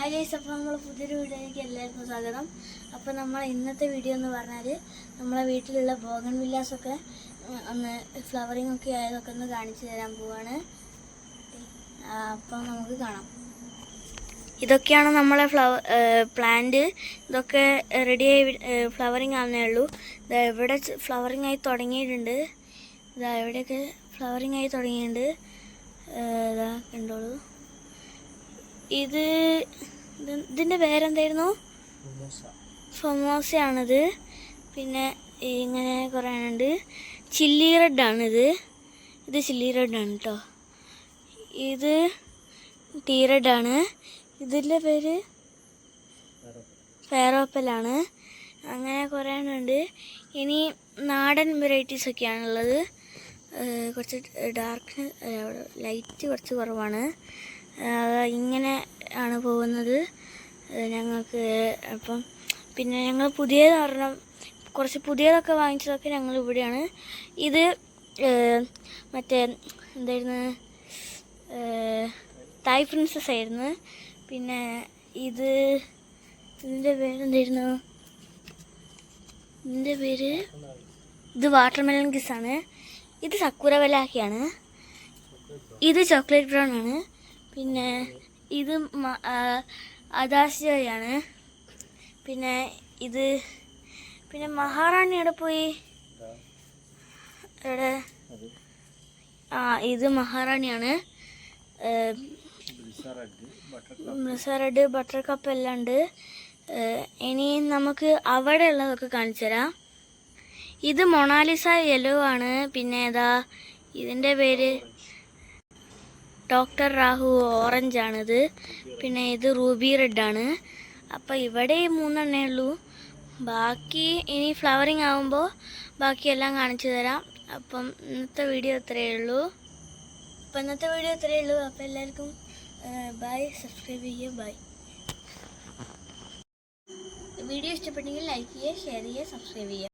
Hi guys, അപ്പോൾ നമ്മൾ പുതിയൊരു വീഡിയോയിലേക്ക് എല്ലാവർക്കും സ്വാഗതം. അപ്പോൾ നമ്മൾ ഇന്നത്തെ വീഡിയോ എന്ന് പറഞ്ഞാൽ നമ്മളെ വീട്ടിലുള്ള ബോഗൺവില്ലാസൊക്കെ ഒന്ന് ഫ്ലവറിംഗ് ഒക്കെ ആയതൊക്കെ ഒന്ന് കാണിച്ചു തരാൻ പോവാണ്. അപ്പോൾ നമുക്ക് കാണാം. ഇതൊക്കെയാണ് നമ്മളെ പ്ലാന്റ്. ഇതൊക്കെ റെഡിയായി ഫ്ലവറിങ് ആവുന്നേ ഉള്ളൂ. ഇവിടെ ഫ്ലവറിങ് ആയി തുടങ്ങിയിട്ടുണ്ട്. എവിടെയൊക്കെ ഫ്ലവറിങ് ആയി തുടങ്ങിയിട്ടുണ്ട്. കണ്ടോളൂ. ഇതിൻ്റെ പേരെന്തായിരുന്നു? ഫൊമോസയാണിത്. പിന്നെ ഇങ്ങനെ കുറേ ഉണ്ട്. ചില്ലി റെഡാണിത്. ഇത് ചില്ലി റെഡാണ് കേട്ടോ. ഇത് ടീ റെഡാണ്. ഇതിൻ്റെ പേര് ഫെയറോപ്പലാണ്. അങ്ങനെ കുറേ ഉണ്ട്. ഇനി നാടൻ വെറൈറ്റീസൊക്കെയാണുള്ളത്. കുറച്ച് ഡാർക്ക് ലൈറ്റ് കുറച്ച് കുറവാണ്. ഇങ്ങനെ ആണ് പോകുന്നത് ഞങ്ങൾക്ക്. അപ്പം പിന്നെ ഞങ്ങൾ പുതിയത് പറഞ്ഞാൽ കുറച്ച് പുതിയതൊക്കെ വാങ്ങിച്ചതൊക്കെ ഞങ്ങൾ ഇവിടെയാണ്. ഇത് മറ്റേ എന്തായിരുന്നു, തായ് പ്രിൻസസ് ആയിരുന്നു. പിന്നെ ഇതിൻ്റെ പേരെന്തായിരുന്നു? ഇതിൻ്റെ പേര് ഇത് വാട്ടർമെലൺ കിസ്സാണ്. ഇത് സക്കുര വെലാക്കിയാണ്. ഇത് ചോക്ലേറ്റ് ബ്രൗൺ ആണ്. പിന്നെ ഇത് അദാസിയാണ്. പിന്നെ പിന്നെ മഹാറാണി എവിടെ പോയി? എവിടെ? ഇത് മഹാറാണിയാണ്. റെഡ് ബട്ടർ കപ്പ് എല്ലാം ഉണ്ട്. ഇനി നമുക്ക് അവിടെ ഉള്ളതൊക്കെ കാണിച്ചു തരാം. ഇത് മൊണാലിസ യെല്ലോ ആണ്. പിന്നെ ഇതിൻ്റെ പേര് ഡോക്ടർ രാഹു ഓറഞ്ച് ആണിത്. പിന്നെ ഇത് റൂബി റെഡാണ്. അപ്പോൾ ഇവിടെ ഈ മൂന്നെണ്ണേ ഉള്ളൂ. ബാക്കി ഇനി ഫ്ലവറിങ് ആകുമ്പോൾ ബാക്കിയെല്ലാം കാണിച്ചു തരാം. അപ്പം ഇന്നത്തെ വീഡിയോ ഇത്രയേ ഉള്ളൂ. അപ്പോൾ എല്ലാവർക്കും ബൈ. സബ്സ്ക്രൈബ് ചെയ്യുക. ബൈ. വീഡിയോ ഇഷ്ടപ്പെട്ടെങ്കിൽ ലൈക്ക് ചെയ്യുക, ഷെയർ ചെയ്യുക, സബ്സ്ക്രൈബ് ചെയ്യുക.